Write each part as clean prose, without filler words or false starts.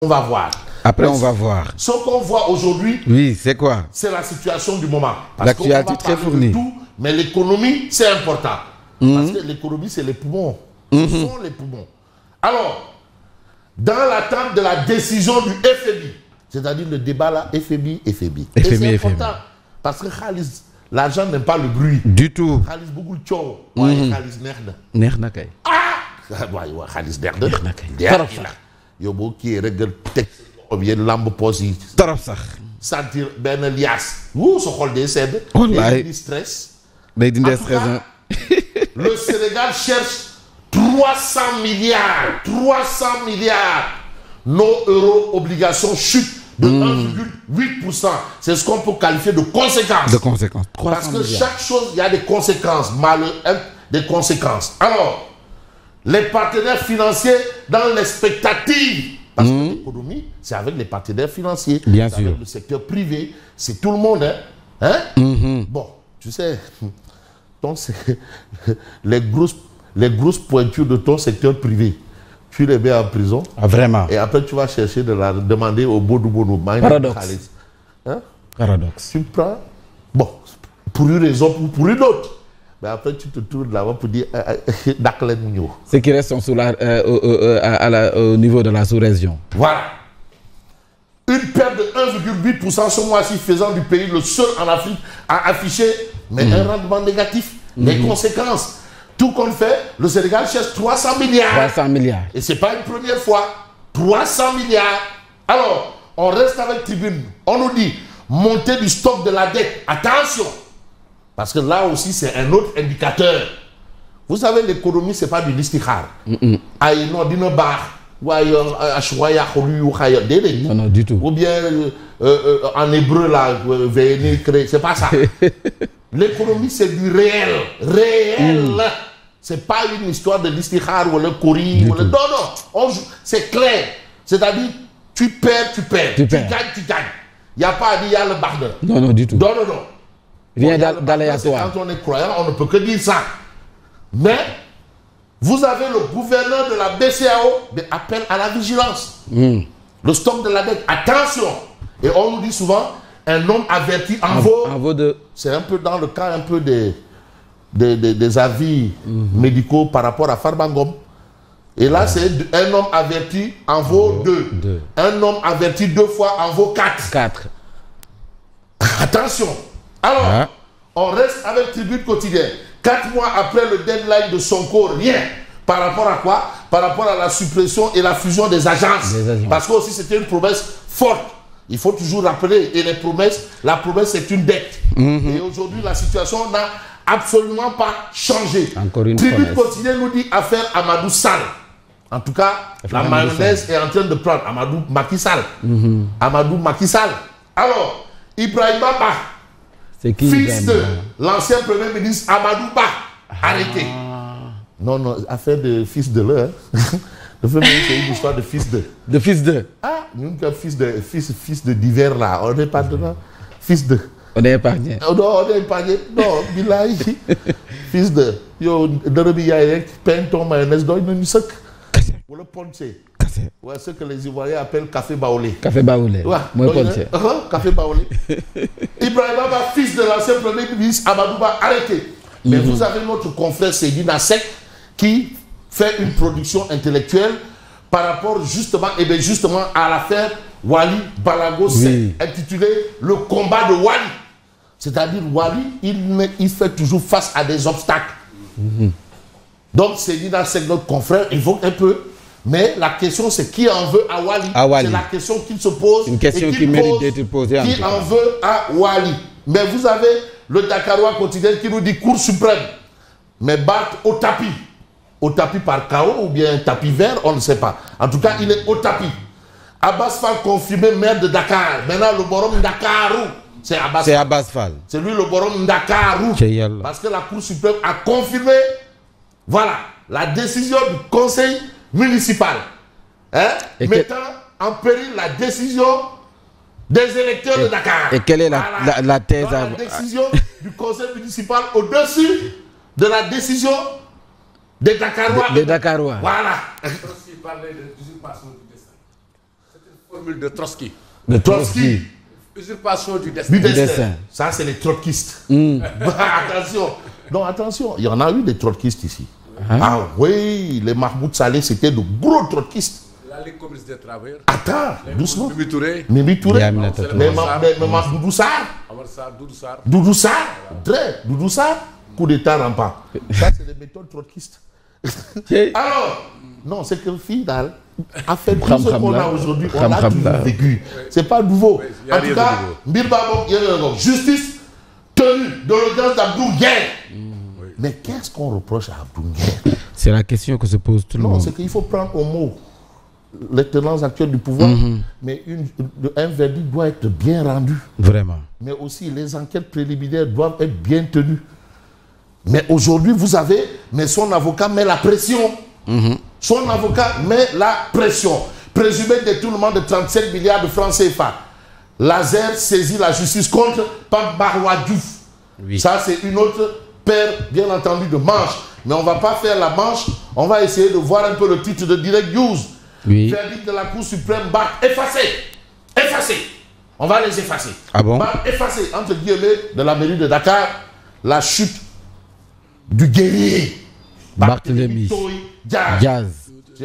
On va voir. Après, on va voir. Ce qu'on voit aujourd'hui, oui, c'est quoi? C'est la situation du moment. L'actualité très fournie. Mais l'économie, c'est important. Parce que l'économie, c'est les poumons. Ce sont les poumons. Alors, dans l'attente de la décision du FMI, c'est-à-dire le débat là, FMI. Et c'est important. Parce que l'argent n'aime pas le bruit. Du tout. Khalis beaucoup de choses. Ouais, Khalis merde. Merde kay. Ah! Ouais, Khalis merde. Yobo qui regarde texte bien lambe posi. Torop sax. Sentir ben lias. Wou so xol des sedd. Wallahi. Stress. Day dindi stress. Le Sénégal cherche 300 milliards. 300 milliards. Nos euros obligations chutent de 1,8%. C'est ce qu'on peut qualifier de conséquences. De conséquences. Parce que chaque chose, il y a des conséquences. Des conséquences. Alors, les partenaires financiers dans l'expectative. Parce que l'économie, c'est avec les partenaires financiers. Bien sûr. Avec le secteur privé. C'est tout le monde. Hein? Bon, tu sais, les grosses pointures de ton secteur privé, tu les mets en prison. Ah, vraiment. Et après, tu vas chercher de la demander au Boudou. Paradoxe. Hein? Paradoxe. Tu prends, bon, pour une raison ou pour une autre. Mais après, tu te tournes là-bas pour dire ceux qui restent au niveau de la sous-région. Voilà. Une perte de 1,8% ce mois-ci faisant du pays le seul en Afrique à afficher un rendement négatif. Les conséquences. Tout compte fait, le Sénégal cherche 300 milliards. 300 milliards. Et ce n'est pas une première fois. 300 milliards. Alors, on reste avec Tribune. On nous dit, montée du stock de la dette. Attention. Parce que là aussi, c'est un autre indicateur. Vous savez, l'économie, ce n'est pas du listikhar. Non, non, du tout. Ou bien, en hébreu, là, c'est pas ça. L'économie, c'est du réel. Réel. C'est pas une histoire de listikhar ou le kori. Non, non. C'est clair. C'est-à-dire, tu perds, tu perds. Tu gagnes, tu gagnes. Il n'y a pas à dire, il y a le barde. Non, non, du tout. Non, non, non. Rien d'aléatoire. Quand on est croyant, on ne peut que dire ça. Mais, vous avez le gouverneur de la BCAO qui appelle à la vigilance. Le stock de la dette, attention. Et on nous dit souvent, un homme averti en vaut de... C'est un peu dans le cas un peu des avis médicaux par rapport à Farbangom. Et là, c'est un homme averti en vaut 2. Un homme averti 2 fois en vaut 4. Attention. Alors, on reste avec Tribune Quotidienne. 4 mois après le deadline de Sonko, rien. Par rapport à quoi? Par rapport à la suppression et la fusion des agences. Parce que aussi c'était une promesse forte. Il faut toujours rappeler. Et les promesses, la promesse c'est une dette. Et aujourd'hui, la situation n'a absolument pas changé. Encore une Tribune Quotidienne nous dit affaire Amadou Sall. En tout cas, la mayonnaise est en train de prendre. Amadou Macky Sall. Amadou Macky Sall. Alors, Ibrahima Ba. C'est qui? Fils de l'ancien premier ministre Amadou Ba, arrêté. Non, non, affaire de fils de l'heure. Le premier ministre, c'est une histoire de fils de. De fils de. Ah, nous, fils de divers là, on n'est pas dedans. Fils de. On est épargné. Non, on est épargné. Non, bilaï. Fils de. Yo, Dorobi Yaye, pain ton mayonnaise, doit une sucre. Ou le ponche. Ouais, ce que les Ivoiriens appellent café baoulé. Café baoulé. Ouais, moi ponche. Café baoulé. Ibrahima Ba, fils de l'ancien premier ministre Amadou Ba, arrêté. Mais vous avez notre confrère Seydi Nassek qui fait une production intellectuelle par rapport justement, et bien justement à l'affaire Wali Balago, intitulée Le combat de Wali. C'est-à-dire Wali, il fait toujours face à des obstacles. Donc Seydi Nassek, notre confrère, évoque un peu. Mais la question, c'est qui en veut à Wali? C'est la question qu'il se pose. Une question qui mérite d'être posée. Qui en veut à Wali? Mais vous avez le Dakarois quotidien qui nous dit Cour suprême. Mais battre au tapis. Au tapis par KO ou bien tapis vert, on ne sait pas. En tout cas, il est au tapis. Abbas Fall confirmé maire de Dakar. Maintenant, le Borom Dakarou, c'est Abbas Fall. C'est Abbas Fall. C'est lui le Borom Dakarou. Parce que la Cour suprême a confirmé, voilà, la décision du Conseil municipal, mettant en péril la décision des électeurs de Dakar. Et quelle est la thèse la décision du conseil municipal au-dessus de la décision des Dakarois. Des Dakarois. Voilà. Il parlait de l'usurpation du destin. formule de Trotsky. De Trotsky. Usurpation du destin. Du destin. Ça, c'est les trotskistes. Attention. Non, attention. Il y en a eu des trotskistes ici. Ah oui, les Mahmoud Saleh, c'était de gros trotskistes. La Ligue communiste des travailleurs. Attends, doucement. Mimi Touré. Mimi Touré. Mais Doudou Sarr. Amar Sarr, Doudou Sarr. Doudou Sarr. Doudou Sarr. Coup d'état rampant. Ça, c'est des méthodes trotskistes. Alors, non, c'est que Fidal a fait tout ce qu'on a aujourd'hui. On l'a toujours vécu. C'est pas nouveau. En tout cas, justice tenue de l'audience d'Abdou Nguer. Mais qu'est-ce qu'on reproche à Abdou Nguer? C'est la question que se pose tout le monde. Non, c'est qu'il faut prendre au mot les tenants actuels du pouvoir, mais un verdict doit être bien rendu. Vraiment. Mais aussi, les enquêtes préliminaires doivent être bien tenues. Mais aujourd'hui, vous avez, mais son avocat met la pression. Son avocat met la pression. Présumé détournement de 37 milliards de francs CFA. Laser saisit la justice contre Pape Maroua Diouf. Oui. Ça, c'est une autre paire, bien entendu, de manches. Mais on ne va pas faire la manche. On va essayer de voir un peu le titre de Direct News. Oui. Verdict de la Cour suprême, barre effacé. Effacé. On va les effacer. Ah bon? Barre effacé, entre guillemets, de la mairie de Dakar. La chute du guerrier Barthélémy Diaz.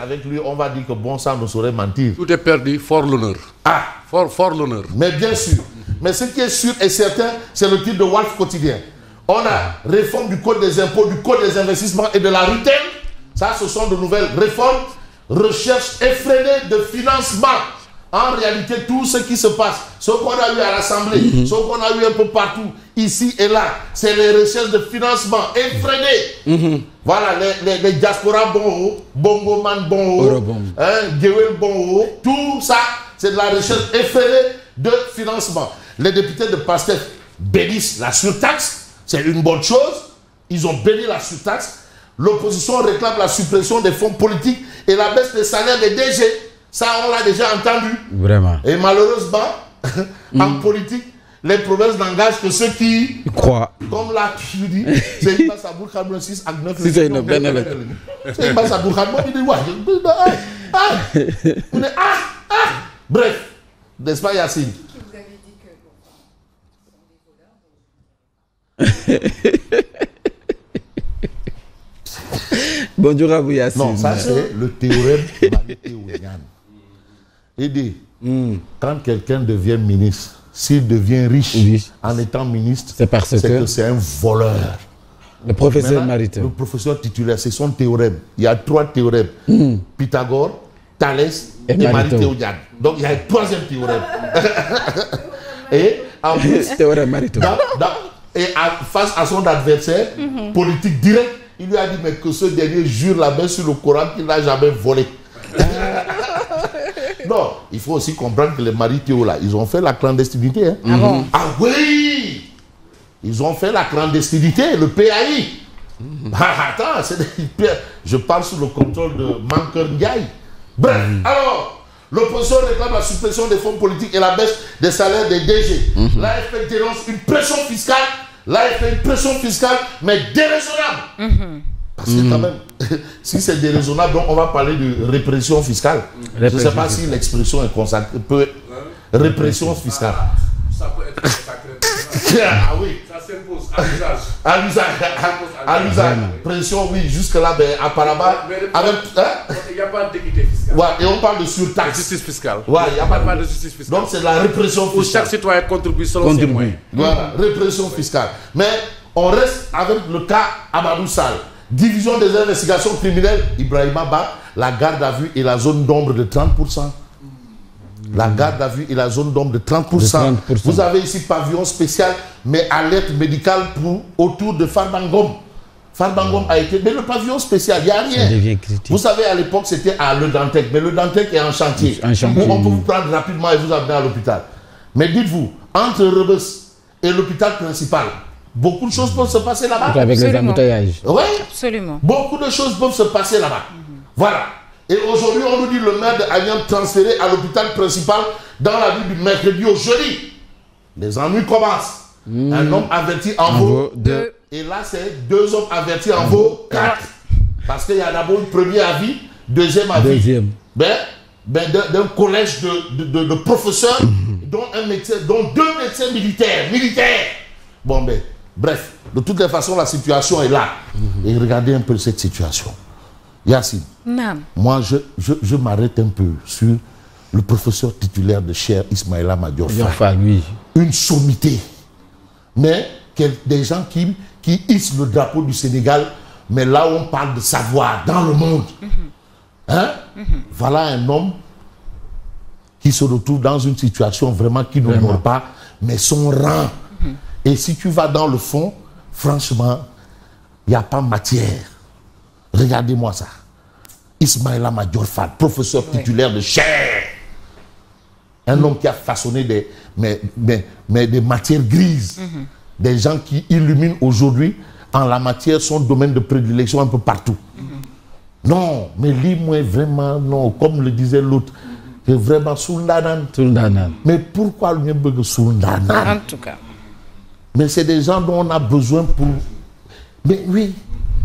Avec lui, on va dire que bon sang ne saurait mentir. Tout est perdu, fort l'honneur. Ah, fort l'honneur. Mais bien sûr. Mais ce qui est sûr et certain, c'est le titre de Walf Quotidien. On a réforme du code des impôts, du code des investissements et de la retail. Ça, ce sont de nouvelles réformes. Recherche effrénée de financement. En réalité, tout ce qui se passe, ce qu'on a eu à l'Assemblée, ce qu'on a eu un peu partout, ici et là, c'est les recherches de financement effrénées. Voilà, les diasporas Bongo Man Bongo, Gewel Bongo, tout ça, c'est de la recherche effrénée de financement. Les députés de PASTEF bénissent la surtaxe, c'est une bonne chose. Ils ont béni la surtaxe. L'opposition réclame la suppression des fonds politiques et la baisse des salaires des DG. Ça, on l'a déjà entendu. Vraiment. Et malheureusement, en politique, les promesses n'engagent que ceux qui croient. Comme là, tu dis, c'est une base à Bourkhane 6 à 9. Si c'est une bonne c'est une base à Bourkhane, il dit, ouais, bref, n'est-ce pas, Yacine? Vous avez dit que Bonjour à vous, Yacine. Non, ça c'est le théorème Marie-Théouriane. Il dit, quand quelqu'un devient ministre, s'il devient riche en étant ministre, c'est parce que c'est un voleur. Le professeur Maritain. Le professeur titulaire, c'est son théorème. Il y a 3 théorèmes. Pythagore, Thalès et Marie-Théouriane. Donc il y a un 3e théorème. Et en plus, théorème Maritain. Et face à son adversaire politique direct, il lui a dit mais que ce dernier jure la main sur le Coran qu'il n'a jamais volé. Non, il faut aussi comprendre que les Marie-Théo là, ils ont fait la clandestinité. Hein. Ah bon? Ah oui! Ils ont fait la clandestinité, le PAI. Attends, je parle sous le contrôle de Mankeur Ndiaye. Bref, alors, l'opposition réclame la suppression des fonds politiques et la baisse des salaires des DG. L'AFP dénonce une pression fiscale. L'AFP une pression fiscale, mais déraisonnable. Parce que quand même, si c'est déraisonnable, donc on va parler de répression fiscale. Je ne sais pas si l'expression est consacrée. Répression fiscale. Ça peut être consacré. Ah oui. Ça s'impose à l'usage. À l'usage. À l'usage. Pression, oui, jusque-là, ben, apparemment. Avec, il n'y a pas d'équité fiscale. Ouais, et on parle de surtaxe. Justice fiscale. Ouais, il n'y a pas de justice fiscale. Donc c'est la répression fiscale. Chaque citoyen contribue selon ses moyens. Voilà, répression fiscale. Mais on reste avec le cas Amadou Sall. Division des investigations criminelles, Ibrahima Ba, la garde à vue et la zone d'ombre de 30%. La garde à vue et la zone d'ombre de 30%. Vous avez ici pavillon spécial, mais alerte médicale autour de Farbangom. Farbangom a été... Mais le pavillon spécial, il n'y a rien. Vous savez, à l'époque, c'était à Le Dantec. Mais Le Dantec est en chantier. On peut vous prendre rapidement et vous amener à l'hôpital. Mais dites-vous, entre Rebus et l'hôpital principal, beaucoup de choses peuvent se passer là-bas. Avec les embouteillages. Oui. Absolument. Beaucoup de choses peuvent se passer là-bas. Voilà. Et aujourd'hui, on nous dit le maire de Agnam transféré à l'hôpital principal dans la nuit du mercredi au jeudi. Les ennuis commencent. Un homme averti en vaut 2. Et là, c'est 2 hommes avertis en vaut 4. Parce qu'il y a d'abord un premier avis, deuxième avis. Ben, d'un collège de professeurs, dont un médecin, dont 2 médecins militaires. Bon, mais bref, de toutes les façons, la situation est là. Et regardez un peu cette situation. Yacine, moi, je m'arrête un peu sur le professeur titulaire de Cheikh Ismaïla Madior Fall. Oui. Une sommité. Mais des gens qui hissent le drapeau du Sénégal, mais là où on parle de savoir dans le monde. Hein? Voilà un homme qui se retrouve dans une situation vraiment qui n'honore pas, mais son rang. Et si tu vas dans le fond, franchement, il n'y a pas matière. Regardez-moi ça. Ismaïla Madior Fall, professeur titulaire de Cheikh. Un homme qui a façonné des matières grises. Des gens qui illuminent aujourd'hui en la matière son domaine de prédilection un peu partout. Non, mais lui-moi vraiment, non, comme le disait l'autre, c'est vraiment Souldanan. Mais pourquoi lui veut Souldanan? En tout cas. Mais c'est des gens dont on a besoin pour... Mais oui,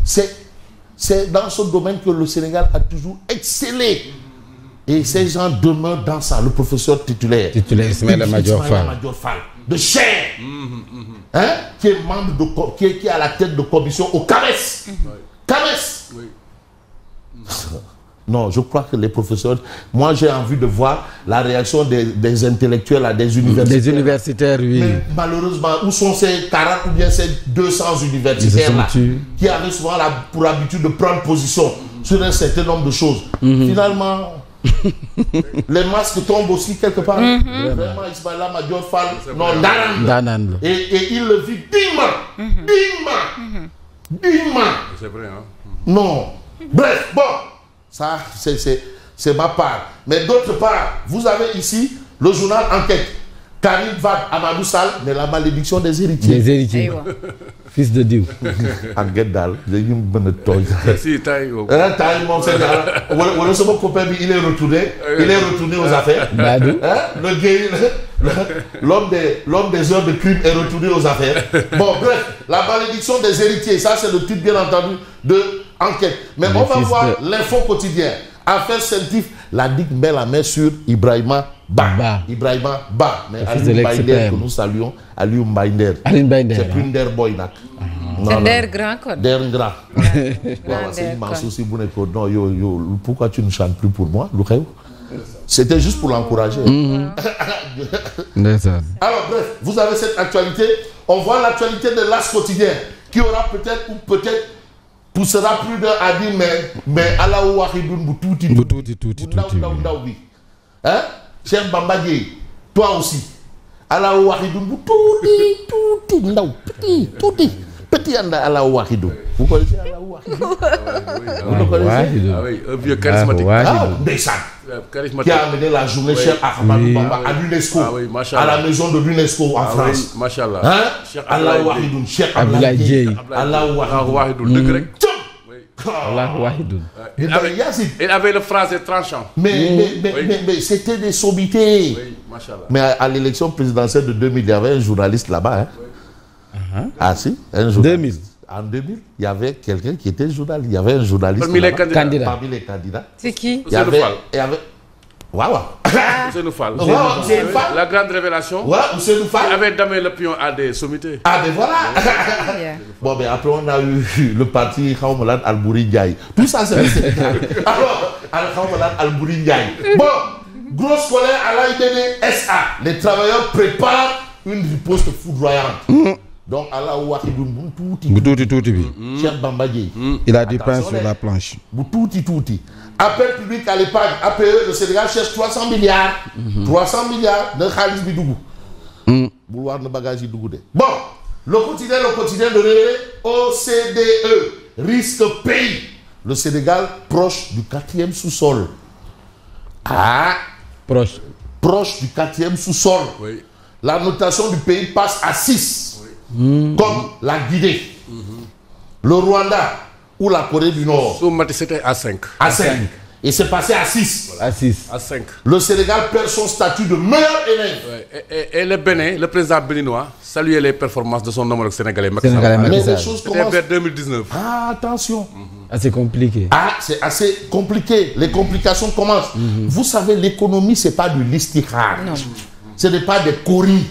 c'est dans ce domaine que le Sénégal a toujours excellé. Et ces gens demeurent dans ça, le professeur titulaire. Ismaïla Madior Fall. De Cheikh. Hein? Qui est membre qui est à la tête de commission au CAMES. CAMES. Oui. Non, je crois que les professeurs... Moi, j'ai envie de voir la réaction des intellectuels à des universitaires. Des universitaires, oui. Mais malheureusement, où sont ces 40 ou bien ces 200 universitaires-là qui avaient souvent pour habitude de prendre position sur un certain nombre de choses. Finalement, les masques tombent aussi quelque part. Vraiment, Ismaïla Madior Fall, non, Danan. Et il le vit dignement. Dignement. C'est vrai, hein? Non. Bref, bon. Ça, c'est ma part. Mais d'autre part, vous avez ici le journal Enquête. Karim Wade, Amadou Sall, mais la malédiction des héritiers. Des héritiers. Fils de Dieu. Enquête d'Al. J'ai eu une bonne toile. Si, taille. Mon Seigneur. Mon copain, il est retourné. Il est retourné aux affaires. Le gay, l'homme des heures de crime est retourné aux affaires. Bon, bref, la malédiction des héritiers. Ça, c'est le titre, bien entendu, de Enquête. Mais on va voir l'info quotidien. Affaire scientifique, la DIC met la main sur Ibrahima Ba. Ibrahima Ba. Mais Aliou Mbaïnder, que nous saluons, Aliou Mbaïnder. C'est plus une der boy. C'est der grand code. Der grand. C'est immense aussi. Non, pourquoi tu ne chantes plus pour moi, Loukheu? C'était juste pour l'encourager. Alors bref, vous avez cette actualité. On voit l'actualité de l'As quotidien qui aura peut-être ou peut-être poussera plus d'un à dire mais Allah ou Wahidoun Boutouti. Hein? Cher Bamba Dieye, toi aussi. Allah ou Wahidoun Boutouti. Petit Allah ou Wahidoun. Vous connaissez Allah ou Wahidoun? Vous le connaissez? Ah oui, un vieux charismatique. Qui a amené la journée Cheikh Ahmadou Bamba à l'UNESCO, à la maison de l'UNESCO en France. Machallah. Hein? Allah ou Wahidoun, Cheikh Abdoulaye Dieye. Allah ou Wahidoun. Il avait le phrasé tranchant. Mais c'était des sommités. Oui, mais à l'élection présidentielle de 2000, il y avait un journaliste là-bas. Hein? Ah si, un journaliste. En 2000, il y avait quelqu'un qui était journaliste. Il y avait un journaliste parmi les candidats. C'est qui? Il y avait... Waouh. Ousseynou Fall. Fall. La grande révélation. Ousseynou Fall. Il avait damé le pion à des sommités. Ah ben voilà. Bon ben après on a eu le parti Khaoumalad Albouri Ndiaye. Tout ça c'est le Sénégal. Alors, Khaoumalad Albouri Ndiaye. Bon, grosse colère à l'AIBD SA. Les travailleurs préparent une riposte foudroyante. Donc Allah Wahidoun Boutouti. Cheikh Bamba Dieye. Il a du pain sur la planche. Boutouti. Appel public à l'épargne, APE, le Sénégal cherche 300 milliards. 300 milliards de Khalis Bidougou. Bouloir de bagage Bidougou. Bon, le quotidien de relais, OCDE, risque pays. Le Sénégal proche du 4e sous-sol. Proche du 4e sous-sol. Oui. La notation du pays passe à 6. Oui. Comme la Guinée, le Rwanda ou la Corée du Nord. C'était à 5. À 5. Et c'est passé à 6. À 5. Le Sénégal perd son statut de meilleur élève. Ouais. Et le Bénin, le président béninois, saluait les performances de son homologue sénégalais. Mais les choses commencent... C'était vers 2019. Ah, attention. Assez compliqué. Ah, c'est assez compliqué. Les complications commencent. Vous savez, l'économie, c'est pas du listihar. Ce n'est pas des coris.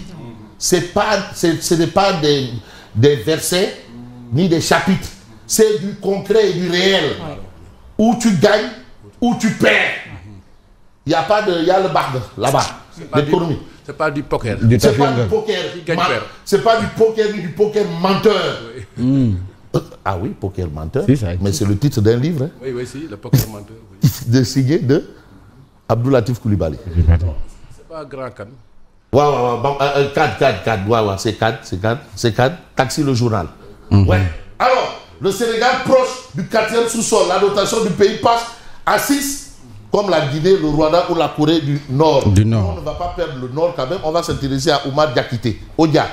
Ce n'est pas des versets ni des chapitres. C'est du concret et du réel. Où tu gagnes, où tu perds. Il y a pas de... Il y a le barde là-bas. L'économie. C'est pas du poker. C'est pas du poker. C'est pas du poker ni du poker menteur. Ah oui, poker menteur. Mais c'est le titre d'un livre. Hein. Oui, si, le poker menteur. Oui. De signé de Abdou Latif Coulibaly. C'est pas grand can. C'est CAD. Taxi le journal. Ouais. Alors, le Sénégal proche du 4e sous-sol, la dotation du pays passe à 6, comme la Guinée, le Rwanda ou la Corée du Nord. On ne va pas perdre le Nord quand même, on va s'intéresser à Oumar Diakité. Odia,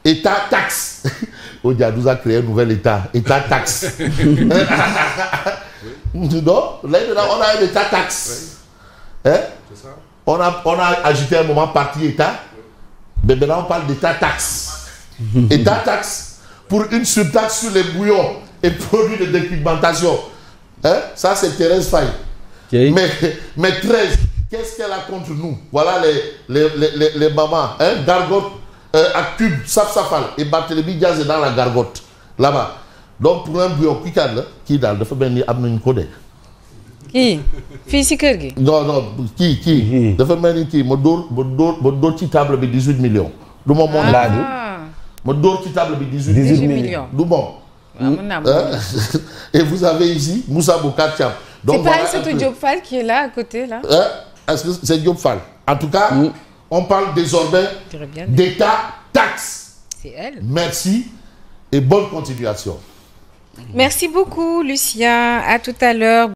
État taxe. Odia nous a créé un nouvel État, État taxe. Non, là, on a un État taxe. Hein? C'est ça. On a agité un moment parti-État, mais maintenant on parle d'État taxe. État taxe pour une surtaxe sur les bouillons et produits de dépigmentation. Hein? Ça, c'est Thérèse Faye. Okay. Mais 13, qu'est-ce qu'elle a contre nous? Voilà les mamans. Hein? Gargote, Actube, Safsafal et Barthélémy Diaz est dans la gargote. Là-bas. Donc, pour un bouillon, qui dans le fait venir amener une code. Qui? Fille Non, qui? De fait venir qui? Mon dos qui table de 18 millions. De mon monde là. Mon dos qui table de 18 millions. Du bon. Et vous avez ici Moussa Boukar Thiam. C'est pas ce Diop Fall qui est là à côté là. Est-ce que c'est Diop Fall? En tout cas, on parle désormais d'État taxe. C'est elle. Merci et bonne continuation. Merci beaucoup Lucien. À tout à l'heure.